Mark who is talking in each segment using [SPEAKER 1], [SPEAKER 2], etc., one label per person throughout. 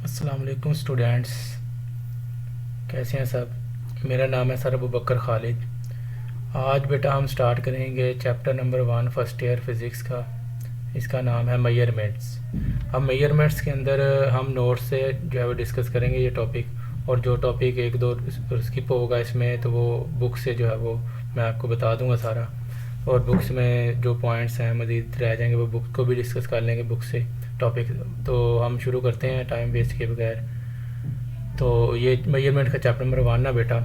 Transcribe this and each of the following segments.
[SPEAKER 1] अस्सलाम वालेकुम स्टूडेंट्स, कैसे हैं सब। मेरा नाम है सर अबू बकर खालिद। आज बेटा हम स्टार्ट करेंगे chapter number 1 first year physics का। इसका नाम है मेजरमेंट्स। अब मेजरमेंट्स के अंदर हम नोट्स से जो है वो डिस्कस करेंगे ये टॉपिक, और जो टॉपिक एक दो स्किप होगा इसमें तो वो बुक से जो है वो मैं आपको बता दूंगा सारा, और बुक्स में जो पॉइंट्स हैं मज़ीद रह जाएंगे वो बुक को भी डिस्कस कर लेंगे बुक से टॉपिक। तो हम शुरू करते हैं टाइम वेस्ट किए बगैर। तो ये मेजरमेंट का चैप्टर नंबर 1 ना बेटा,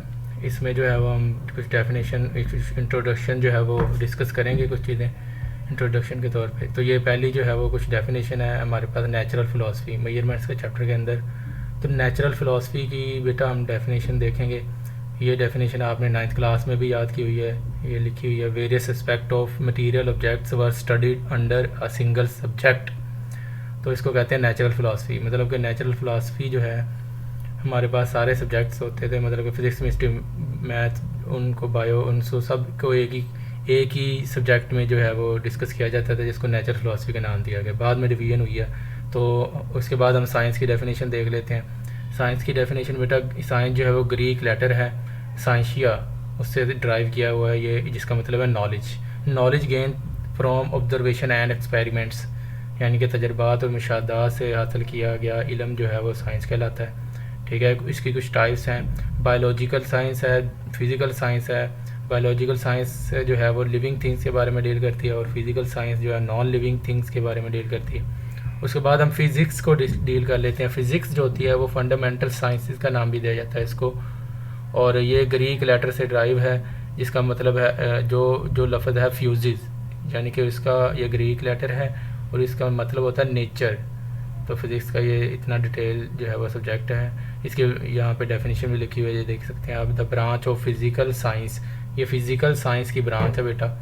[SPEAKER 1] इसमें जो है वो हम कुछ डेफिनेशन इंट्रोडक्शन जो है वो डिस्कस करेंगे कुछ चीज़ें इंट्रोडक्शन के तौर पे। तो ये पहली जो है वो कुछ डेफिनेशन है हमारे पास नेचुरल फ़िलासफ़ी मेजरमेंट्स के चैप्टर के अंदर। तो नेचुरल फ़िलासफ़ी की बेटा हम डेफिनेशन देखेंगे। ये डेफिनेशन आपने 9th क्लास में भी याद की हुई है, ये लिखी हुई है। Various aspect of material objects were studied under a single subject. तो इसको कहते हैं नेचुरल फ़िलासफ़ी। मतलब कि नेचुरल फ़िलासफ़ी जो है हमारे पास सारे सब्जेक्ट्स होते थे, मतलब कि फ़िज़िक्स केमिस्ट्री मैथ उनको बायो उनको सब को एक ही सब्जेक्ट में जो है वो डिस्कस किया जाता था, जिसको नेचुरल फ़िलासफ़ी का नाम दिया गया। बाद में रिवीजन हुई है। तो उसके बाद हम साइंस की डेफिनेशन देख लेते हैं। साइंस की डेफिनेशन बेटा, साइंस जो है वो ग्रीक लेटर है साइंशिया, उससे ड्राइव किया हुआ है ये, जिसका मतलब है knowledge gain from observation and experiments, यानी कि तजर्बात और मुशाहदात से हासिल किया गया इल्म जो है वो साइंस कहलाता है। ठीक है, इसकी कुछ टाइप्स हैं। बायोलॉजिकल साइंस है, फिज़िकल साइंस है। बायोलॉजिकल साइंस जो है वो लिविंग थिंग्स के बारे में डील करती है, और फिज़िकल साइंस जो है नॉन लिविंग थिंग्स के बारे में डील करती है। उसके बाद हम फिज़िक्स को डील कर लेते हैं। फ़िज़िक्स जो होती है वो फंडामेंटल साइंसेस का नाम भी दिया जाता है इसको, और ये ग्रीक लेटर से ड्राइव है, जिसका मतलब है जो जो लफ्ज़ है फ्यूजिज, यानी कि इसका ये ग्रीक लेटर है और इसका मतलब होता है नेचर। तो फिज़िक्स का ये इतना डिटेल जो है वो सब्जेक्ट है। इसके यहाँ पे डेफिनेशन भी लिखी हुई है, ये देख सकते हैं आप। The branch of physical science, ये फिज़िकल साइंस की ब्रांच है बेटा,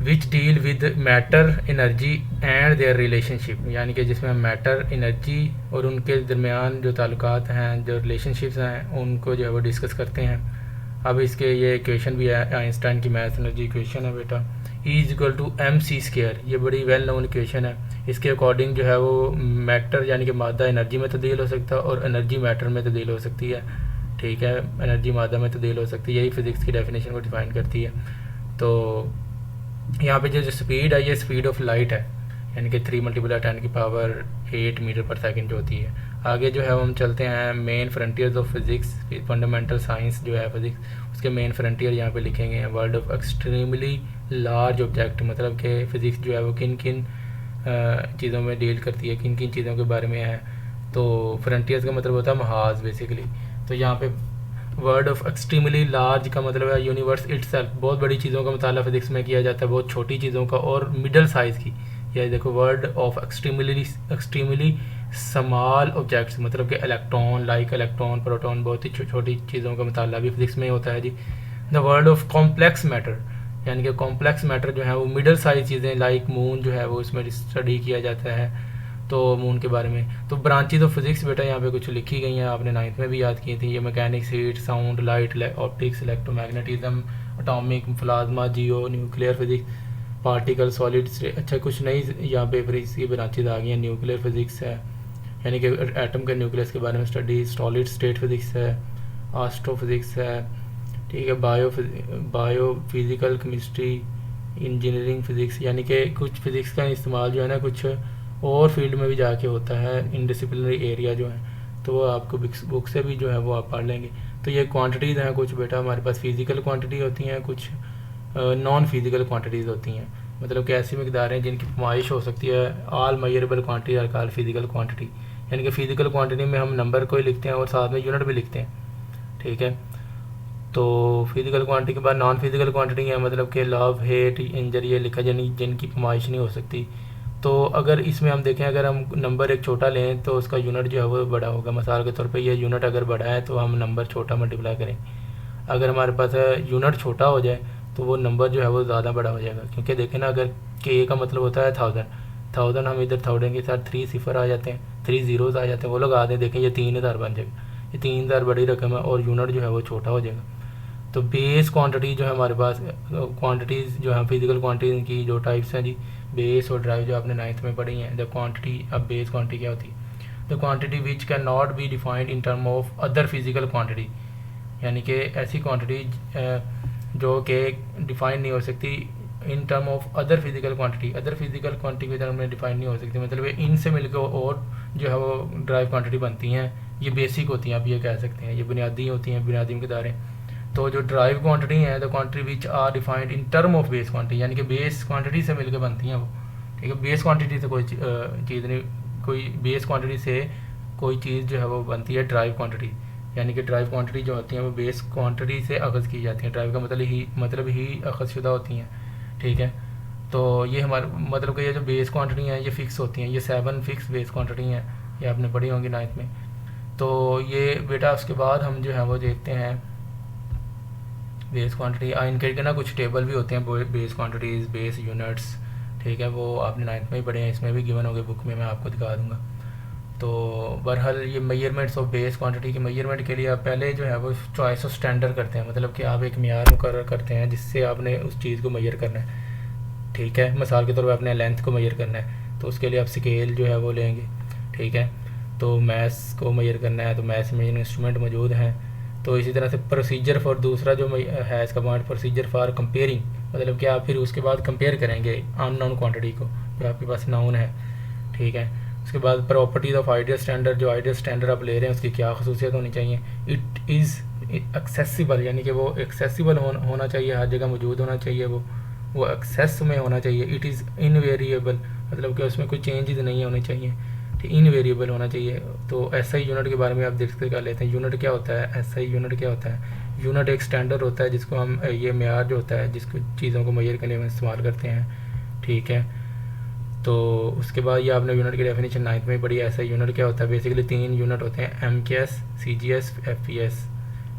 [SPEAKER 1] which deal with matter energy and their relationship, यानी कि जिसमें मैटर एनर्जी और उनके दरमियान जो ताल्लुकात हैं, जो रिलेशनशिप्स हैं, उनको जो है वो डिस्कस करते हैं। अब इसके ये इक्वेशन भी है, आइंस्टाइन की मैथ एनर्जी इक्वेशन है बेटा, E is equal to M C square. ये बड़ी वेल नोन इक्वेशन है। इसके अकॉर्डिंग जो है वो मैटर यानी कि मादा एनर्जी में तब्दील हो सकता है, और एनर्जी मैटर में तब्दील हो सकती है। ठीक है, एनर्जी मादा में तब्दील हो सकती है। यही फिज़िक्स की डेफिनेशन को डिफाइन करती है। तो यहाँ पे जो स्पीड है ये स्पीड ऑफ लाइट है, यानी कि 3 × 10⁸ मीटर पर सेकंड जो होती है। आगे जो है हम चलते हैं main frontiers of physics, fundamental science जो है फिज़िक्स, उसके मेन फ्रंटियर यहाँ पे लिखेंगे हैं। World of extremely large object, मतलब कि फ़िज़िक्स जो है वो किन किन चीज़ों में डील करती है, किन किन चीज़ों के बारे में है। तो फ्रंटियर्स का मतलब होता है महाज बेसिकली। तो यहाँ पे वर्ड ऑफ एक्सट्रीमली लार्ज का मतलब है यूनिवर्स इटसेल्फ, बहुत बड़ी चीज़ों का मुताला फिज़िक्स में किया जाता है, बहुत छोटी चीज़ों का, और मिडल साइज़ की। या देखो word of extremely small objects, मतलब कि इलेक्ट्रॉन, लाइक इलेक्ट्रॉन, प्रोटॉन, बहुत ही छोटी चीज़ों का मुताला भी फिज़िक्स में होता है जी। The word of complex matter, यानी कि कॉम्प्लेक्स मैटर जो है वो मिडल साइज चीज़ें लाइक मून जो है वो इसमें स्टडी किया जाता है, तो मून के बारे में। तो ब्रांचेज ऑफ फिज़िक्स बेटा यहाँ पे कुछ लिखी गई हैं, आपने 9th में भी याद की थी। ये mechanics, heat, sound, light, optics, electromagnetism, atomic, plasma, geo, nuclear physics, particle, solid. अच्छा, कुछ नई यहाँ पे फिज़िक्स की ब्रांचेज आ गई हैं। न्यूक्लियर फिज़िक्स है, यानी कि एटम के न्यूक्लियस के बारे में स्टडी। सॉलिड स्टेट फिज़िक्स है, एस्ट्रोफिज़िक्स है। ठीक है, bio physical chemistry, engineering physics, यानी कि कुछ फ़िज़िक्स का इस्तेमाल जो है ना कुछ और फील्ड में भी जाके होता है, इन डिसिप्लिनरी एरिया जो है, तो वो आपको बुक से भी जो है वो आप पढ़ लेंगे। तो ये क्वांटिटीज़ हैं कुछ बेटा हमारे पास, फ़िज़िकल क्वांटिटी होती हैं, कुछ नॉन फिज़िकल क्वांटिटीज़ होती हैं, मतलब कि ऐसी मकदारें जिनकी फमाइश हो सकती है। All measurable quantity are called physical quantity, यानी कि फ़िज़िकल क्वांटिटी में हम नंबर को ही लिखते हैं और साथ में यूनिट भी लिखते हैं। ठीक है, तो फिज़िकल क्वांटिटी के बाद नॉन फिज़िकल क्वांटिटी है, मतलब कि लव, हेट, इंजरी, ये लिखा यानी जिनकी फमाइश नहीं हो सकती। तो अगर इसमें हम देखें, अगर हम नंबर एक छोटा लें तो उसका यूनिट जो है वो बड़ा होगा। मिसाल के तौर पे ये यूनिट अगर बड़ा है तो हम नंबर छोटा मल्टीप्लाई करें। अगर हमारे पास यूनिट छोटा हो जाए तो वो नंबर जो है वो ज़्यादा बड़ा हो जाएगा, क्योंकि देखें ना, अगर के का मतलब होता है 1000, हम इधर 1000 के साथ 3 सिफर आ जाते हैं, 3 ज़ीरोज़ आ जाते हैं, वो लोग आते हैं, देखें ये 3000 बन जाएगा। ये 3000 बड़ी रकम है और यूनिट जो है वो छोटा हो जाएगा। तो बेस क्वांटिटी जो है हमारे पास, क्वांटिटीज़ जो है फिज़िकल क्वांटिटी की जो टाइप्स हैं जी, बेस और ड्राइव, जो आपने 9th में पढ़ी हैं। द क्वांटिटी, अब बेस क्वांटिटी क्या होती है? The quantity which can not be defined in term of other physical quantity, यानी कि ऐसी क्वांटिटी जो कि डिफाइन नहीं हो सकती इन term of other physical quantity, other physical quantity के टर्म में डिफाइन नहीं हो सकती, मतलब इनसे मिलकर और जो है वो ड्राइव क्वांटिटी बनती हैं, ये बेसिक होती हैं, आप ये कह सकते हैं, ये बुनियादी होती हैं, बुनियादी मकदारें। तो जो ड्राइव क्वांटिटी हैं the quantity which are defined in term of base quantity, यानी कि बेस क्वांटिटी से मिलकर बनती हैं वो, ठीक है। बेस क्वांटिटी से कोई चीज़ नहीं, कोई बेस क्वांटिटी से कोई चीज़ जो है वो बनती है ड्राइव क्वांटिटी, यानी कि ड्राइव क्वांटिटी जो होती हैं वो बेस क्वांटिटी से अखज़ की जाती हैं। ड्राइव का मतलब ही अखज़शुदा होती हैं, ठीक है। तो ये हमारा मतलब कि ये जो बेस क्वांटिटी हैं ये फ़िक्स होती हैं, ये 7 फिक्स बेस क्वांटिटी हैं, ये आपने पढ़ी होंगी 9th में। तो ये बेटा उसके बाद हम जो है वो देखते हैं बेस क्वांटिटी, इनके ना कुछ टेबल भी होते हैं, बेस क्वांटिटीज़, बेस यूनिट्स, ठीक है, वो आपने 9th में ही पढ़े हैं, इसमें भी गिवन हो गए बुक में, मैं आपको दिखा दूँगा। तो बहरहाल ये मेजरमेंट्स ऑफ बेस क्वांटिटी के मेजरमेंट के लिए आप पहले जो है वो चॉइस ऑफ स्टैंडर्ड करते हैं, मतलब कि आप एक मियार मुकर्रर करते हैं जिससे आपने उस चीज़ को मेजर करना है, ठीक है। मिसाल के तौर पर आपने लेंथ को मेजर करना है तो उसके लिए आप स्केल जो है वो लेंगे, ठीक है। तो मैथ्स को मेजर करना है तो मैथ्स में इंस्ट्रूमेंट मौजूद हैं। तो इसी तरह से प्रोसीजर फॉर दूसरा जो है इसका पॉइंट, प्रोसीजर फॉर कंपेयरिंग, मतलब कि आप फिर उसके बाद कंपेयर करेंगे अननोन क्वांटिटी को जो आपके पास नाउन है, ठीक है। उसके बाद प्रॉपर्टीज़ ऑफ आइडियल स्टैंडर्ड, जो आइडियल स्टैंडर्ड आप ले रहे हैं उसकी क्या खसूसियत होनी चाहिए। इट इज़ एक्सेसिबल, यानी कि वो एक्सेसिबल होना चाहिए, हर जगह मौजूद होना चाहिए, वो एक्सेस में होना चाहिए। इट इज़ इनवेरिएबल, मतलब कि उसमें कोई चेंजेस नहीं होने चाहिए, ठीक, इनवेरिएबल होना चाहिए। तो एसआई यूनिट के बारे में आप डिस्कस कर लेते हैं। यूनिट क्या होता है, एसआई यूनिट क्या होता है। यूनिट एक स्टैंडर्ड होता है जिसको हम ये मेयार जो होता है जिसको चीज़ों को मेजर करने में इस्तेमाल करते हैं, ठीक है। तो उसके बाद ये आपने यूनिट की डेफिनेशन 9th में पढ़ी। ऐसा यूनिट क्या होता है, बेसिकली 3 यूनिट होते हैं, MKS, CGS, FPS,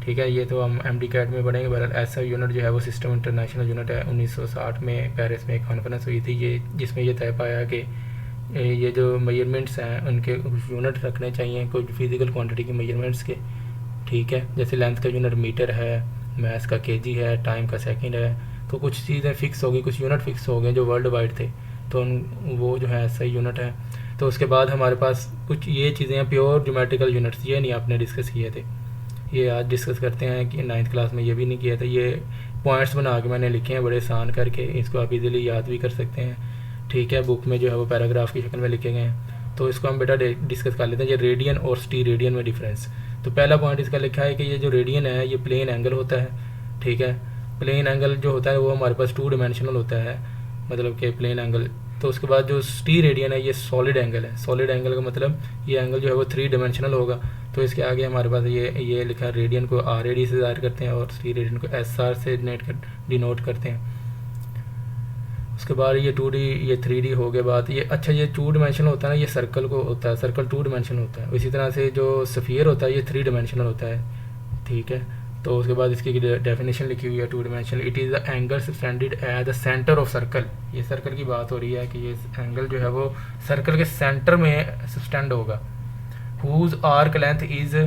[SPEAKER 1] ठीक है। ये तो हम MDCAT में पढ़ेंगे। बहरहाल ऐसा यूनिट जो है वो सिस्टम इंटरनेशनल यूनिट है। 1960 में पेरिस में एक कॉन्फ्रेंस हुई थी ये, जिसमें ये तय पाया कि ये जो मेजरमेंट्स हैं उनके यूनिट रखने चाहिए कोई फिजिकल क्वांटिटी के मेजरमेंट्स के, ठीक है। जैसे लेंथ का यूनिट मीटर है, मैथ्स का केजी है, टाइम का सेकंड है। तो कुछ चीज़ें फ़िक्स हो गई, कुछ यूनिट फ़िक्स हो गए जो वर्ल्ड वाइड थे, तो वो जो है ऐसा ही यूनिट है। तो उसके बाद हमारे पास कुछ ये चीज़ें हैं प्योर ज्योमेट्रिकल यूनिट्स, ये नहीं आपने डिस्कस किए थे, ये आज डिस्कस करते हैं कि 9th क्लास में ये भी नहीं किया था। ये पॉइंट्स बना के मैंने लिखे हैं बड़े आसान करके, इसको आप इजीली याद भी कर सकते हैं, ठीक है। बुक में जो है वो पैराग्राफ की शक्ल में लिखे गए हैं। तो इसको हम बेटा डिस्कस कर लेते हैं, ये रेडियन और स्टी रेडियन में डिफरेंस। तो पहला पॉइंट इसका लिखा है कि ये जो रेडियन है ये प्लेन एंगल होता है, ठीक है। प्लेन एंगल जो होता है वो हमारे पास 2 डायमेंशनल होता है, मतलब कि प्लेन एंगल। तो उसके बाद जो स्टी रेडियन है ये सॉलिड एंगल है। सॉलिड एंगल का मतलब ये एंगल जो है वो 3 डायमेंशनल होगा। तो इसके आगे हमारे पास ये लिखा है, रेडियन को RAD से ज़ाहिर करते हैं और स्टी रेडियन को SR से डिनोट करते हैं। उसके बाद ये 2D, ये 3D हो गया बात। ये अच्छा ये 2 डायमेंशनल होता है ना, ये सर्कल को होता है, सर्कल 2 डायमेंशनल होता है। इसी तरह से जो स्फीयर होता है ये 3 डायमेंशनल होता है, ठीक है। तो उसके बाद इसकी डेफिनेशन लिखी हुई है 2 dimensional. It is the angle subtended at the centre of circle. ये सर्कल की बात हो रही है कि ये एंगल जो है वो सर्कल के सेंटर में सब्टेंड होगा। Whose arc length is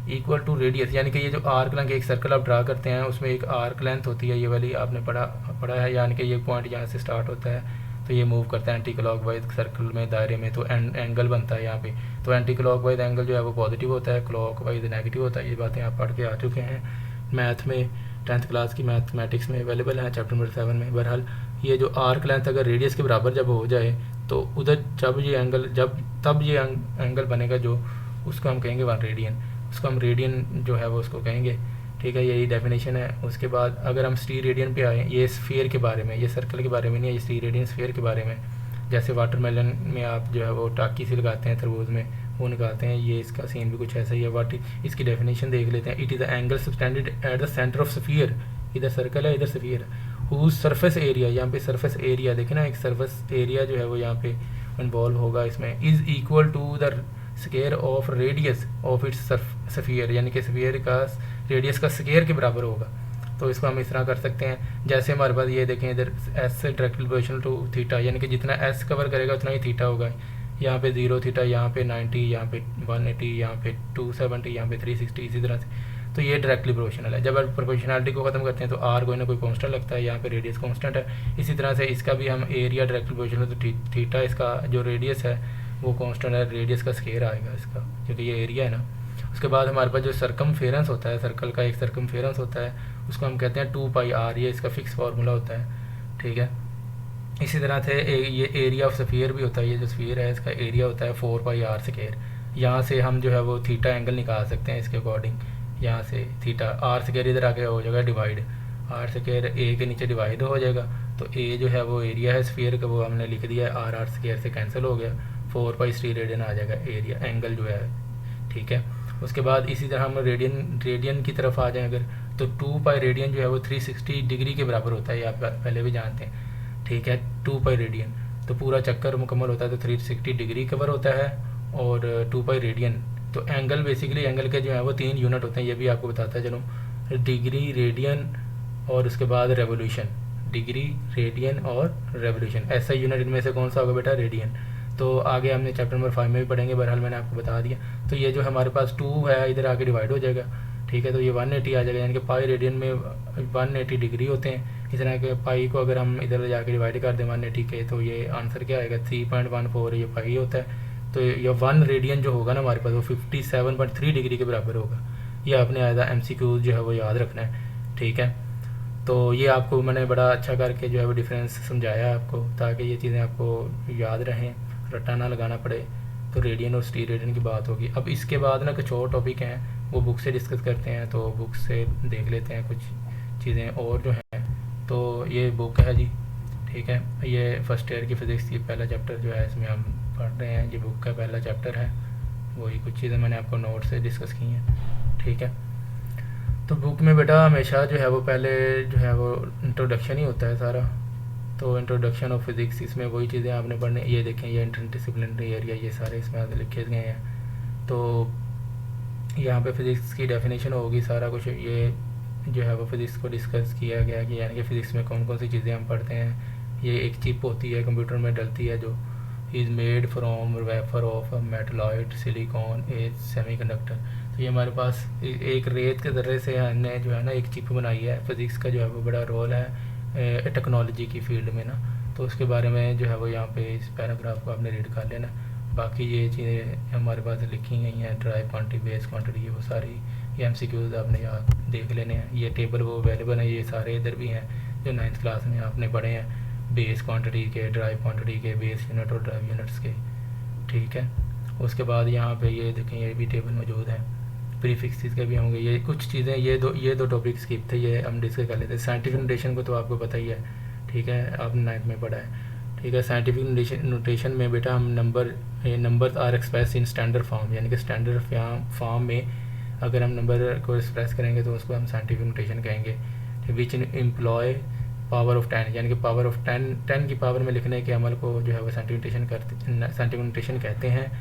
[SPEAKER 1] equal to radius, यानी कि ये जो आर्क लेंथ, एक सर्कल आप ड्रा करते हैं उसमें एक आर्क लेंथ होती है, ये वाली आपने पढ़ा है, यानी कि ये पॉइंट यहाँ से स्टार्ट होता है तो ये मूव करता है एंटी क्लॉक वाइज सर्कल में, दायरे में, तो एंगल बनता है यहाँ पे। तो एंटी क्लॉक वाइज एंगल जो है वो पॉजिटिव होता है, क्लॉक वाइज नेगेटिव होता है। ये बातें आप पढ़ के आ चुके हैं मैथ में, 10th क्लास की मैथमेटिक्स में अवेलेबल है, चैप्टर नंबर 7 में। बहरहाल ये जो आर्क लेंथ अगर रेडियस के बराबर जब हो जाए तो उधर जब ये एंगल बनेगा जो, उसको हम कहेंगे 1 रेडियन, उसको हम रेडियन जो है वो उसको कहेंगे, ठीक है। यही डेफिनेशन है। उसके बाद अगर हम स्टी रेडियन पे आए, ये स्फीयर के बारे में, ये सर्कल के बारे में नहीं है, ये स्टी रेडियन स्फीयर के बारे में। जैसे वाटरमेलन में आप जो है वो टाकी से लगाते हैं, तरबूज में वो निकालते हैं, ये इसका सीन भी कुछ ऐसा ही है। इसकी डेफिनेशन देख लेते हैं। It is the angle subtended at the centre of sphere, इधर सर्कल है इधर स्फीयर, हुज सरफेस एरिया, यहाँ पे सरफेस एरिया देखें ना, एक सरफेस एरिया जो है वो यहाँ पे इन्वॉल्व होगा इसमें, is equal to the square of radius of its sphere, यानी कि स्फीयर का रेडियस का स्केयर के बराबर होगा। तो इसको हम इस तरह कर सकते हैं, जैसे हमारे पास ये देखें इधर S से डायरेक्टली प्रोपोर्शनल टू थीटा, यानी कि जितना S कवर करेगा उतना ही थीटा होगा। यहाँ पे 0 थीटा, यहाँ पे 90, यहाँ पे 180, यहाँ पे 270, यहाँ पे 360, इसी तरह से। तो ये डायरेक्टली प्रोपोर्शनल है। जब आप प्रोपोर्शनलिटी को ख़त्म करते हैं तो R कोई ना कोई कांस्टेंट लगता है, यहाँ पे रेडियस कांस्टेंट है। इसी तरह से इसका भी हम एरिया डायरेक्टली प्रोपोर्शनल, तो थीटा इसका जो रेडियस है वो कांस्टेंट है, रेडियस का स्केयर आएगा इसका, क्योंकि ये एरिया है ना। उसके बाद हमारे पास जो सरकमफेरेंस होता है, सर्कल का एक सरकमफेरेंस होता है, उसको हम कहते हैं 2πr, ये इसका फिक्स फार्मूला होता है, ठीक है। इसी तरह से ये एरिया ऑफ स्फीयर भी होता है, ये जो स्फीयर है इसका एरिया होता है 4πr स्केयर। यहाँ से हम जो है वो थीटा एंगल निकाल सकते हैं इसके अकॉर्डिंग, यहाँ से थीटा आर स्केयर इधर आके हो जाएगा डिवाइड, आर स्केयर ए के नीचे डिवाइड हो जाएगा, तो ए जो है वो एरिया है स्फीयर का, वो हमने लिख दिया है, आर आर स्केयर से कैंसिल हो गया, 4π3 रेडियन आ जाएगा एरिया एंगल जो है, ठीक है। उसके बाद इसी तरह हम रेडियन की तरफ आ जाएं अगर, तो 2π रेडियन जो है वो 360 डिग्री के बराबर होता है, ये आप पहले भी जानते हैं, ठीक है। 2π रेडियन तो पूरा चक्कर मुकम्मल होता है तो 360 डिग्री कवर होता है, और 2π रेडियन तो एंगल, बेसिकली एंगल के जो है वो 3 यूनिट होते हैं, ये भी आपको बताता है चलो, डिग्री, रेडियन और उसके बाद रेवोल्यूशन, डिग्री, रेडियन और रेवोल्यूशन, ऐसा यूनिट इनमें से कौन सा होगा बेटा, रेडियन। तो आगे हमने चैप्टर नंबर 5 में भी पढ़ेंगे, बहरहाल मैंने आपको बता दिया। तो ये जो हमारे पास 2 है इधर आके डिवाइड हो जाएगा, ठीक है, तो ये 180 आ जाएगा, यानी कि पाई रेडियन में 180 डिग्री होते हैं। इस तरह के पाई को अगर हम इधर जाके डिवाइड कर दें 180 के, तो ये आंसर क्या आएगा, 3.14 ये पाई होता है। तो ये 1 रेडियन जो होगा ना हमारे पास वो 57.3 डिग्री के बराबर होगा। ये आपने आया MCQ जो है वो याद रखना है, ठीक है। तो ये आपको मैंने बड़ा अच्छा करके जो है वो डिफरेंस समझाया आपको, ताकि ये चीज़ें आपको याद रहें, रट्टा ना लगाना पड़े। तो रेडियन और स्टी रेडियन की बात होगी। अब इसके बाद ना कुछ और टॉपिक हैं, वो बुक से डिस्कस करते हैं, तो बुक से देख लेते हैं कुछ चीज़ें और जो हैं। तो ये बुक है जी, ठीक है, ये फर्स्ट ईयर की फ़िज़िक्स की पहला चैप्टर जो है इसमें हम पढ़ रहे हैं, ये बुक का पहला चैप्टर है, वही कुछ चीज़ें मैंने आपको नोट से डिस्कस की हैं, ठीक है। तो बुक में बेटा हमेशा जो है वो पहले जो है वो इंट्रोडक्शन ही होता है सारा, तो इंट्रोडक्शन ऑफ फिज़िक्स, इसमें वही चीज़ें आपने पढ़नी। ये देखें, ये इंटरडिसिप्लिनरी एरिया, ये सारे इसमें लिखे गए हैं। तो यहाँ पे फ़िज़िक्स की डेफिनेशन होगी, सारा कुछ ये जो है वो फ़िज़िक्स को डिस्कस किया गया कि यानी कि फ़िज़िक्स में कौन कौन सी चीज़ें हम पढ़ते हैं। ये एक चिप होती है कंप्यूटर में डलती है, जो is made from wafer of metalloid silicon A semiconductor. तो ये हमारे पास एक रेत के ज़रिए से हमने जो है ना एक चिप बनाई है। फ़िज़िक्स का जो है वो बड़ा रोल है टेक्नोलॉजी की फील्ड में ना, तो उसके बारे में जो है वो यहाँ पे इस पैराग्राफ को आपने रीड कर लेना। बाकी ये चीज़ें हमारे पास लिखी गई हैं, ड्राई क्वांटिटी, बेस क्वांटिटी, ये वो सारी ये MCQs आपने याद देख लेने हैं। ये टेबल वो अवेलेबल है, ये सारे इधर भी हैं जो 9th क्लास में आपने पढ़े हैं, बेस क्वांटिटी के, ड्राई क्वांटिटी के, बेस यूनिट और ड्राई यूनिट्स के, ठीक है। उसके बाद यहाँ पे ये देखें, ये भी टेबल मौजूद है, प्रीफिक्सेस के भी होंगे। ये कुछ चीज़ें, ये दो टॉपिक स्किप थे, ये हम डिस्कस कर लेते हैं। साइंटिफिक नोटेशन को तो आपको पता ही है, ठीक है, आपने 9th में पढ़ा है, ठीक है। साइंटिफिक नोटेशन में बेटा हम numbers are express in standard form, यानी कि स्टैंडर्ड फॉर्म में अगर हम नंबर को एक्सप्रेस करेंगे तो उसको हम साइंटिफिक नोटेशन कहेंगे। विच एम्प्लॉय पावर ऑफ 10, यानी कि पावर ऑफ 10 की पावर में लिखने के अमल को जो है वो साइंटिफिक नोटेशन कहते हैं,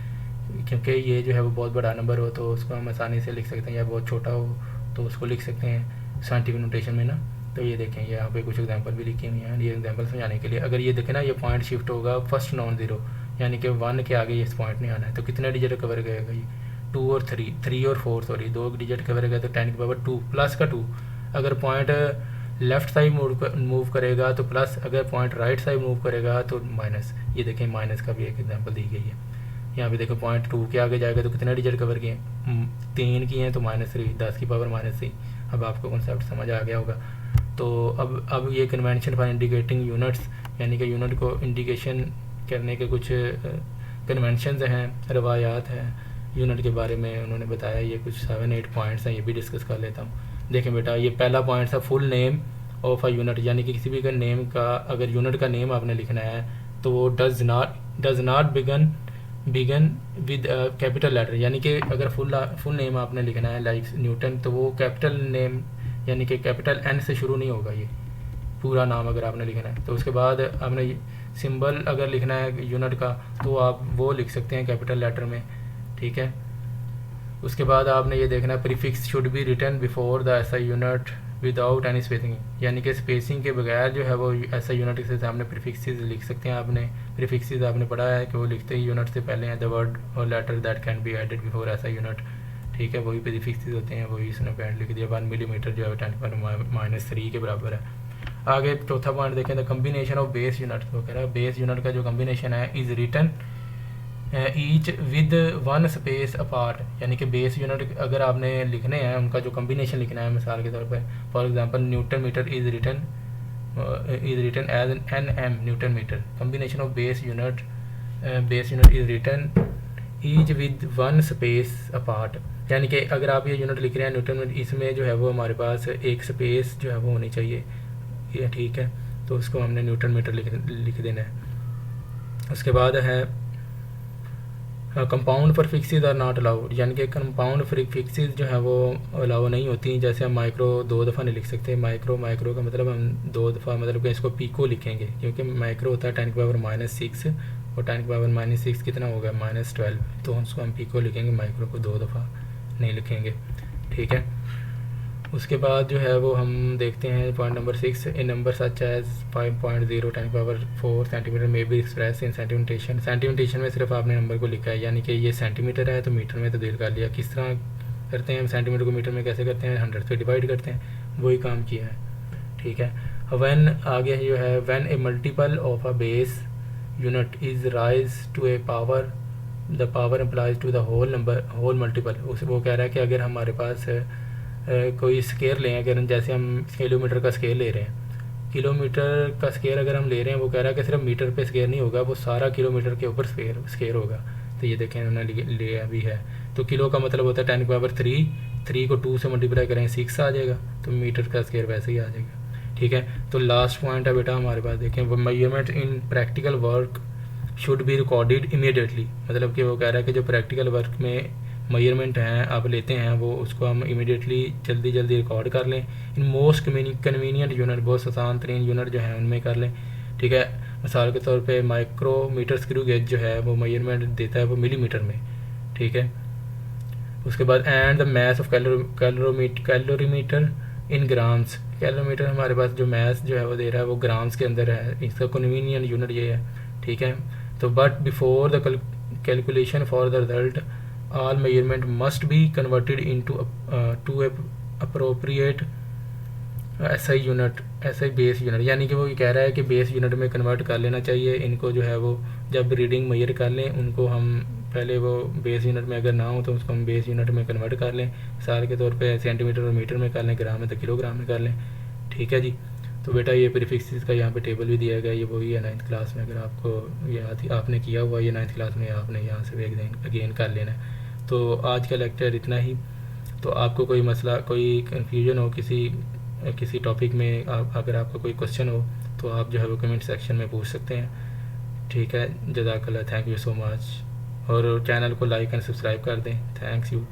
[SPEAKER 1] क्योंकि ये जो है वो बहुत बड़ा नंबर हो तो उसको हम आसानी से लिख सकते हैं, या बहुत छोटा हो तो उसको लिख सकते हैं साइंटिफिक नोटेशन में ना। तो ये देखें, यहाँ पे कुछ एग्जांपल भी लिखी हुई हैं, ये एग्जांपल समझाने के लिए। अगर ये देखें ना, ये पॉइंट शिफ्ट होगा फर्स्ट नॉन ज़ीरो, यानी कि 1 के आगे इस पॉइंट नहीं आना है, तो कितने डिजिट कवर करेगा ये, 2 और 3 और 4 सॉरी 2 डिजिट कवर करेगा, तो 10 की पावर 2 प्लस का 2। अगर पॉइंट लेफ़्ट साइड मूव करेगा तो प्लस, अगर पॉइंट राइट साइड मूव करेगा तो माइनस। ये देखें, माइनस का भी एक एग्जांपल दी गई है। यहाँ पे देखो, पॉइंट 2 के आगे जाएगा तो कितने डिजिट कवर किए, 3 किए हैं, तो -3, 10 की पावर -3। अब आपको कॉन्सेप्ट समझ आ गया होगा। तो अब ये कन्वेंशन फॉर इंडिकेटिंग यूनिट्स, यानी कि यूनिट को इंडिकेशन करने के कुछ कन्वेंशंस हैं, रवायात हैं यूनिट के बारे में उन्होंने बताया। ये कुछ 7-8 पॉइंट्स हैं, ये भी डिस्कस कर लेता हूँ। देखें बेटा, ये पहला पॉइंट था full name of a unit, यानी कि किसी भी का नेम का, अगर यूनिट का नेम आपने लिखना है तो वो does not begin with capital letter, यानी कि अगर फुल नेम आपने लिखना है लाइक न्यूटन, तो वो कैपिटल नेम यानी कि कैपिटल N से शुरू नहीं होगा। ये पूरा नाम अगर आपने लिखना है तो उसके बाद आपने सिंबल अगर लिखना है यूनिट का तो आप वो लिख सकते हैं कैपिटल लेटर में, ठीक है। उसके बाद आपने ये देखना, prefix should be written before the SI unit without any spacing, यानी कि स्पेसिंग के बगैर जो है वो ऐसा यूनिट के सामने प्रीफिक्सेस लिख सकते हैं। आपने प्रीफिक्सेस आपने पढ़ा है कि वो लिखते ही यूनिट से पहले हैं the word or letter that can be added before SI unit, ठीक है, वही प्रीफिक्सेस होते हैं, वही इसने पॉइंट लिख दिया। 1 मिलीमीटर जो है 10⁻³ के बराबर है। आगे चौथा पॉइंट देखें, the combination of base unit, तो कह रहा है बेस यूनिट का जो कम्बिनेशन है is written each with one space apart, यानी कि बेस यूनिट अगर आपने लिखने हैं उनका जो कम्बिनेशन लिखना है, मिसाल के तौर पर for example newton metre is written as N M newton metre, combination of base unit is written each with one space apart, यानी कि अगर आप ये यूनिट लिख रहे हैं न्यूटन मीटर, इसमें जो है वो हमारे पास एक स्पेस जो है वो होनी चाहिए, ये ठीक है, तो उसको हमने न्यूटन मीटर लिख देना है। उसके बाद है compound prefixes are not allowed, यानी कि कंपाउंड प्रीफिक्सेस जो है वो अलाउ नहीं होती। जैसे हम माइक्रो 2 दफ़ा नहीं लिख सकते, माइक्रो का मतलब हम 2 दफ़ा मतलब कि इसको पीको लिखेंगे, क्योंकि माइक्रो होता है 10⁻⁻⁶ और 10⁻⁻⁶ कितना होगा -12, तो उसको हम पीको लिखेंगे, माइक्रो को 2 दफ़ा नहीं लिखेंगे, ठीक है। उसके बाद जो है वो हम देखते हैं पॉइंट नंबर 6, ए नंबर सच एज 5.0 10⁻⁴ सेंटीमीटर में भी एक्सप्रेस इन सेंटीमीटेशन। सेंटीमीटेशन में सिर्फ आपने नंबर को लिखा है, यानी कि ये सेंटीमीटर है तो मीटर में तब्दील कर लिया। किस तरह करते हैं सेंटीमीटर को मीटर में, कैसे करते हैं 100 से डिवाइड करते हैं, वही काम किया है, ठीक है। व्हेन आगे जो है when a multiple of a base unit is raise to a power, the power applies to the whole multiple. उस वो कह रहा है कि अगर हमारे पास कोई स्केयर लें, अगर जैसे हम किलोमीटर का स्केयर ले रहे हैं, किलोमीटर का स्केयर अगर हम ले रहे हैं, वो कह रहा है कि सिर्फ मीटर पे स्केयर नहीं होगा, वो सारा किलोमीटर के ऊपर स्केयर होगा। तो ये देखें उन्होंने लिया भी है। तो किलो का मतलब होता है 10⁻3, 3 को 2 से मल्टीप्लाई करें 6 आ जाएगा, तो मीटर का स्केयर वैसे ही आ जाएगा, ठीक है। तो लास्ट पॉइंट है बेटा हमारे पास, देखें वो measurement in practical work should be recorded immediately, मतलब कि वो कह रहा है कि जो प्रैक्टिकल वर्क में मेजरमेंट हैं आप लेते हैं वो उसको हम इमीडिएटली जल्दी रिकॉर्ड कर लें। इन मोस्ट कन्वीनियंट यूनिट, बहुत आसान तरीन यूनिट जो है उनमें कर लें, ठीक है। मिसाल के तौर पे माइक्रोमीटर स्क्रू गेज जो है वो मेजरमेंट देता है वो मिलीमीटर में, ठीक है। उसके बाद and the math of calorimeter in grams, कैलोमीटर हमारे पास जो मैथ जो है वो दे रहा है वो ग्राम्स के अंदर है, इसका कन्वीनियंट यूनिट ये है, ठीक है। तो but before the calculation for the result all measurement must be converted into to a appropriate SI unit, SI base unit, यानी कि वो ये कह रहा है कि बेस यूनिट में कन्वर्ट कर लेना चाहिए इनको, जो है वो जब रीडिंग मेजर कर लें उनको हम पहले वो बेस यूनिट में अगर ना हो तो उसको हम बेस यूनिट में कन्वर्ट कर लें, मिसाल के तौर पे सेंटीमीटर और मीटर में कर लें, ग्राम में तो किलोग्राम में कर लें, ठीक है जी। तो बेटा ये प्रीफिक्सेस का यहाँ पे टेबल भी दिया गया, ये वही है 9th क्लास में, अगर आपको याद आपने किया हुआ ये 9th क्लास में, आपने यहाँ से अगेन कर लेना है। तो आज का लेक्चर इतना ही। तो आपको कोई मसला, कोई कन्फ्यूजन हो किसी टॉपिक में, अगर आपका कोई क्वेश्चन हो तो आप जो है वो कमेंट सेक्शन में पूछ सकते हैं, ठीक है। जज़ाकल्लाह, थैंक यू सो मच, और चैनल को लाइक एंड सब्सक्राइब कर दें, थैंक्स यू।